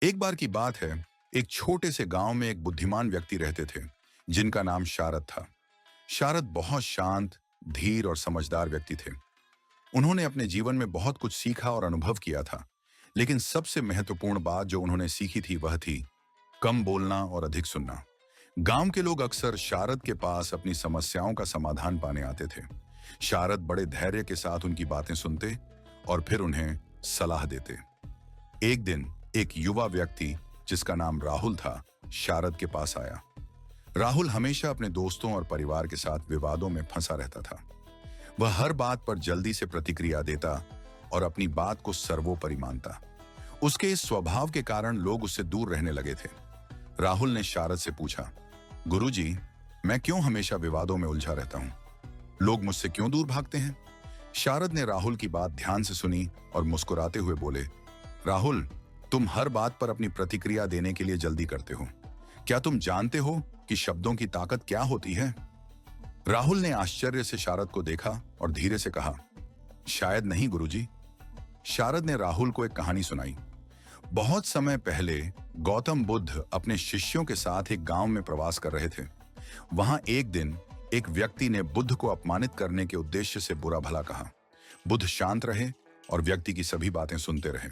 एक बार की बात है। एक छोटे से गांव में एक बुद्धिमान व्यक्ति रहते थे जिनका नाम शारद था। शारद बहुत शांत, धीर और समझदार व्यक्ति थे। उन्होंने अपने जीवन में बहुत कुछ सीखा और अनुभव किया था, लेकिन सबसे महत्वपूर्ण बात जो उन्होंने सीखी थी वह थी कम बोलना और अधिक सुनना। गांव के लोग अक्सर शारद के पास अपनी समस्याओं का समाधान पाने आते थे। शारद बड़े धैर्य के साथ उनकी बातें सुनते और फिर उन्हें सलाह देते। एक दिन एक युवा व्यक्ति जिसका नाम राहुल था, शारद के पास आया। राहुल हमेशा अपने दोस्तों और परिवार के साथ विवादों में फंसा रहता था। वह हर बात पर जल्दी से प्रतिक्रिया देता और अपनी बात को सर्वोपरि मानता। उसके इस स्वभाव के कारण लोग उससे दूर रहने लगे थे। राहुल ने शारद से पूछा, गुरुजी, मैं क्यों हमेशा विवादों में उलझा रहता हूं? लोग मुझसे क्यों दूर भागते हैं? शारद ने राहुल की बात ध्यान से सुनी और मुस्कुराते हुए बोले, राहुल, तुम हर बात पर अपनी प्रतिक्रिया देने के लिए जल्दी करते हो। क्या तुम जानते हो कि शब्दों की ताकत क्या होती है? राहुल ने आश्चर्य से शारद को देखा और धीरे से कहा, शायद नहीं गुरुजी। शारद ने राहुल को एक कहानी सुनाई। बहुत समय पहले गौतम बुद्ध अपने शिष्यों के साथ एक गांव में प्रवास कर रहे थे। वहां एक दिन एक व्यक्ति ने बुद्ध को अपमानित करने के उद्देश्य से बुरा भला कहा। बुद्ध शांत रहे और व्यक्ति की सभी बातें सुनते रहे।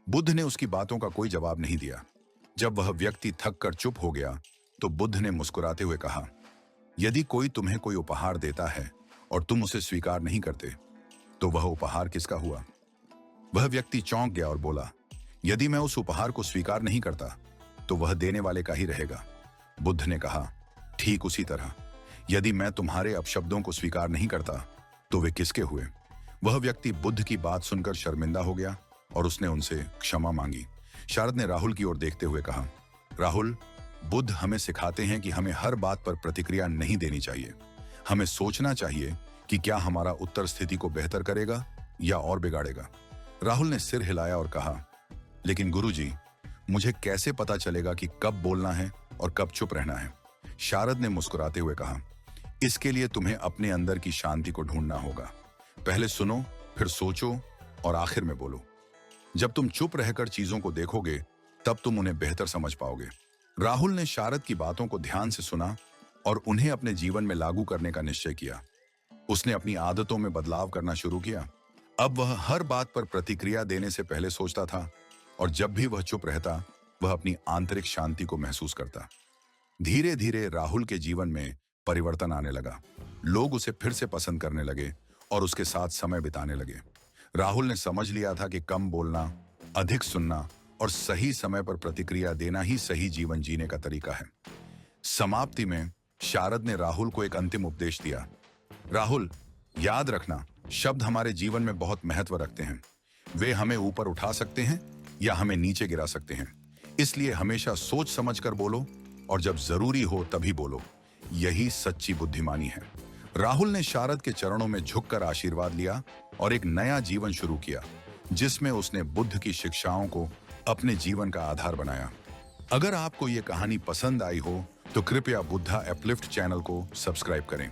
बुद्ध ने उसकी बातों का कोई जवाब नहीं दिया। जब वह व्यक्ति थक कर चुप हो गया तो बुद्ध ने मुस्कुराते हुए कहा, यदि कोई तुम्हें कोई उपहार देता है और तुम उसे स्वीकार नहीं करते तो वह उपहार किसका हुआ? वह व्यक्ति चौंक गया और बोला, यदि मैं उस उपहार को स्वीकार नहीं करता तो वह देने वाले का ही रहेगा। बुद्ध ने कहा, ठीक उसी तरह यदि मैं तुम्हारे अपशब्दों को स्वीकार नहीं करता तो वे किसके हुए? वह व्यक्ति बुद्ध की बात सुनकर शर्मिंदा हो गया और उसने उनसे क्षमा मांगी। शारद ने राहुल की ओर देखते हुए कहा, राहुल, बुद्ध हमें सिखाते हैं कि हमें हर बात पर प्रतिक्रिया नहीं देनी चाहिए। हमें सोचना चाहिए कि क्या हमारा उत्तर स्थिति को बेहतर करेगा या और बिगाड़ेगा। राहुल ने सिर हिलाया और कहा, लेकिन गुरुजी, मुझे कैसे पता चलेगा कि कब बोलना है और कब चुप रहना है? शारद ने मुस्कुराते हुए कहा, इसके लिए तुम्हें अपने अंदर की शांति को ढूंढना होगा। पहले सुनो, फिर सोचो और आखिर में बोलो। जब तुम चुप रहकर चीजों को देखोगे तब तुम उन्हें बेहतर समझ पाओगे। राहुल ने शारद की बातों को ध्यान से सुना और उन्हें अपने जीवन में लागू करने का निश्चय किया। उसने अपनी आदतों में बदलाव करना शुरू किया। अब वह हर बात पर प्रतिक्रिया देने से पहले सोचता था और जब भी वह चुप रहता वह अपनी आंतरिक शांति को महसूस करता। धीरे धीरे राहुल के जीवन में परिवर्तन आने लगा। लोग उसे फिर से पसंद करने लगे और उसके साथ समय बिताने लगे। राहुल ने समझ लिया था कि कम बोलना, अधिक सुनना और सही समय पर प्रतिक्रिया देना ही सही जीवन जीने का तरीका है। समाप्ति में शारद ने राहुल को एक अंतिम उपदेश दिया। राहुल, याद रखना, शब्द हमारे जीवन में बहुत महत्व रखते हैं। वे हमें ऊपर उठा सकते हैं या हमें नीचे गिरा सकते हैं। इसलिए हमेशा सोच समझकर बोलो और जब जरूरी हो तभी बोलो। यही सच्ची बुद्धिमानी है। राहुल ने शारद के चरणों में झुककर आशीर्वाद लिया और एक नया जीवन शुरू किया जिसमें उसने बुद्ध की शिक्षाओं को अपने जीवन का आधार बनाया। अगर आपको यह कहानी पसंद आई हो तो कृपया बुद्धा अपलिफ्ट चैनल को सब्सक्राइब करें।